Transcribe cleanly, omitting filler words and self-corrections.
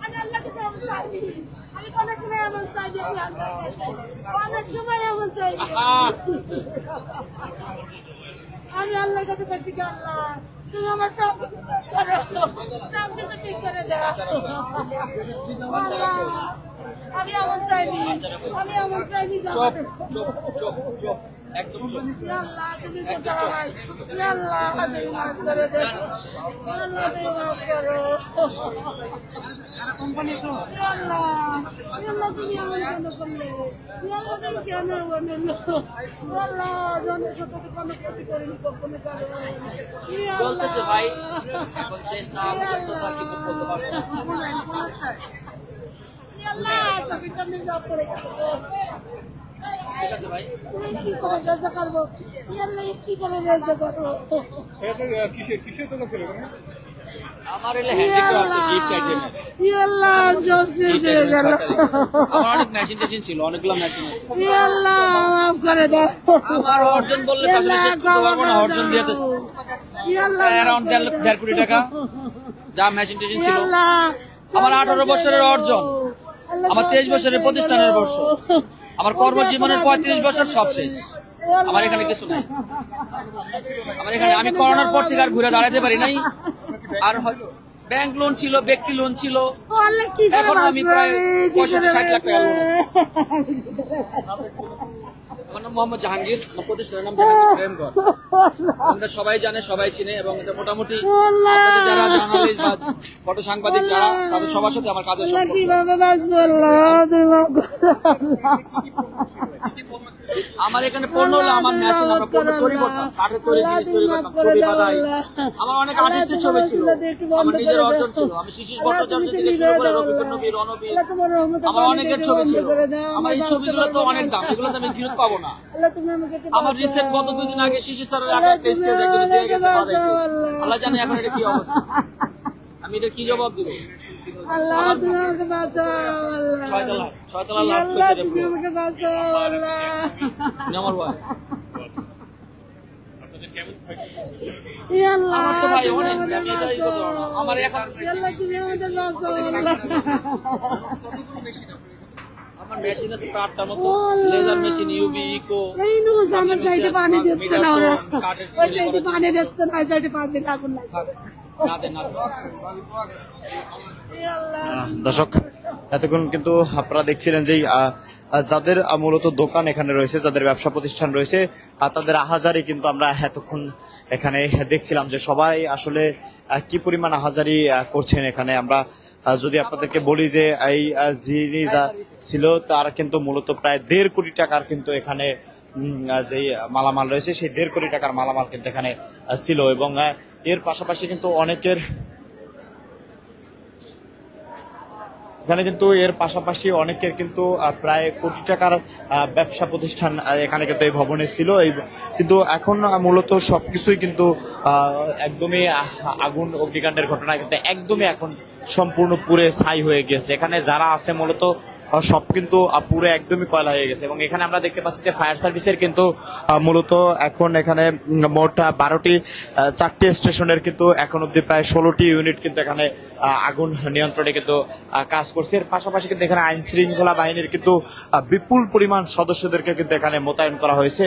আমি আল্লাহকে এমন চাইনি, আমি অনেক সময় এমন চাইনি, অনেক সময় এমন চাইনি। আমি আল্লাহর কাছে করছি কি আল্লাহ তুমি আমার সব কিছু ঠিক করে দেওয়া। আমি এমন চাইনি, আমি এমন চাইনি। চুপ চুপ চুপ চুপ একদম চুপ। আল্লাহ তুমি কোথাও ভাই, আল্লাহ তুমি মাফ করে দে, আল্লাহ তুমি মাফ করো। আল্লাহ আল্লাহ তুমি এমন কেন করলে, আল্লাহ তুমি কেন বানালো? আল্লাহ জনসাধারণকে কোনো ক্ষতি করিনি কখনো কারো। চলতেছে ভাই, এখন শেষ না হলে তো আর কিছু বলতে পারবো না। আল্লাহ তুমি কেমন জব করে গেছো? ঠিক আছে ভাই, কি করে সাহায্য করবো? আল্লাহ কি করে সাহায্য করবো? কিসের দোকান ছিল? আমার এলে হ্যান্ডিক্রাফট আছে, গিফট আইটেম। আল্লাহ সব শেষ হয়ে গেল। আমার অনেক মেশিন টেশিন ছিল, অনেকগুলো মেশিন আছে। আল্লাহ মাফ করে দাও। আমার অর্জন বললে আসলে শেষ করতে পারবো না। অর্জন দিয়ে তো অ্যারাউন্ড 1.5 কোটি টাকা যা মেশিন টেশিন ছিল। আমার 18 বছরের অর্জন, আমার 23 বছরের প্রতিষ্ঠানের বর্ষ, আমার কর্মজীবনের 35 বছর সব শেষ। আমার এখানে কিছু নাই। আমার এখানে আমি করোনার পর থেকে আর ঘুরে দাঁড়াতে পারি নাই। আর হয়তো ব্যাংক লোন ছিল, ব্যক্তি লোন ছিল, এখন আমি প্রায় 65-60 লাখ টাকা লোন আছে। আমার নাম মোহাম্মদ জাহাঙ্গীর, আমার প্রতিষ্ঠানের নাম জাহাঙ্গীর ফ্রেমঘর। আমরা সবাই জানে, সবাই চিনে, এবং এটা মোটামুটি আপনাদের যারা জার্নালিস্ট বা ফটো সাংবাদিক যারা, তাদের সবার সাথে আমার কাজের সম্পর্ক আছে। আমার এখানে পণ্য হলো আমার ন্যাশন, আমরা পণ্য তৈরি করতাম, কাঠের তৈরি জিনিস তৈরি করতাম, ছবি বাঁধাই। আমার অনেক আর্টিস্টের ছবি ছিল, আমার নিজের অর্জন ছিল। আমি শিশির ভট্টাচার্য থেকে শুরু করে রবিকুল নবী, রণবীর, আমার অনেকের ছবি ছিল। আমার এই ছবিগুলো তো অনেক দাম, এগুলো তো আমি ফেরত পাবো না। আমার রিসেন্ট গত 2 দিন আগে শিশির স্যারের একটা স্কেচ একজন দিয়ে গেছে বাঁধাইতে। আল্লাহ জানে এখন এটা কি অবস্থা, আমি এটা কি জবাব দিব? আল্লাহ তুমি আমাকে বাঁচাও। আল্লাহ 6 তলা লাস্ট হয়েছে রে তুমি আমাকে বাঁচাও। আল্লাহ আমার ভাই, আল্লাহ আমার তো ভাই তুমি অনেক, আমাদের আমি এটাই বলতে পারবো না। আমার এখন আল্লাহ তুমি আমাদের বাঁচাও। আল্লাহ আমার মেশিন আছে 8টার মতো, লেজার মেশিন, ইউবি, ইকো। এই নুস আমার সাইডে পানি দিচ্ছে না, ওরা কাঠের ওই সাইডে পানি দিচ্ছে না, ওই সাইডে পানি আগুন লাগছে। না দেন না দেন। দর্শক, এতক্ষণ কিন্তু আপনারা দেখছিলেন যে যাদের মূলত দোকান এখানে রয়েছে, যাদের ব্যবসা প্রতিষ্ঠান রয়েছে, তাদের আহাজারি কিন্তু আমরা এতক্ষণ এখানে দেখছিলাম যে সবাই আসলে কি পরিমাণ আহাজারি করছেন এখানে। আমরা যদি আপনাদেরকে বলি যে এই যিনি যা ছিল তার কিন্তু মূলত প্রায় 1.5 কোটি টাকার কিন্তু এখানে যে মালামাল রয়েছে, সেই 1.5 কোটি টাকার মালামাল কিন্তু এখানে ছিল। এবং এর পাশাপাশি কিন্তু অনেকের এখানে কিন্তু এর পাশাপাশি অনেকের কিন্তু প্রায় কোটি টাকার ব্যবসা প্রতিষ্ঠান এখানে কিন্তু এই ভবনে ছিল। কিন্তু এখন মূলত সবকিছুই কিন্তু একদমই আগুন অগ্নিকাণ্ডের ঘটনা কিন্তু একদমই এখন সম্পূর্ণ পুড়ে ছাই হয়ে গেছে। এখানে যারা আছে মূলত সব কিন্তু পুরো একদমই কয়লা হয়ে গেছে। এবং এখানে আমরা দেখতে পাচ্ছি যে ফায়ার সার্ভিসের কিন্তু মূলত এখন এখানে মোট 12টি 4টি স্টেশনের কিন্তু এখন অব্দি প্রায় 16টি ইউনিট কিন্তু এখানে আগুন নিয়ন্ত্রণে কিন্তু কাজ করছে। এর পাশাপাশি কিন্তু এখানে আইন শৃঙ্খলা বাহিনীর কিন্তু বিপুল পরিমাণ সদস্যদেরকে কিন্তু এখানে মোতায়েন করা হয়েছে।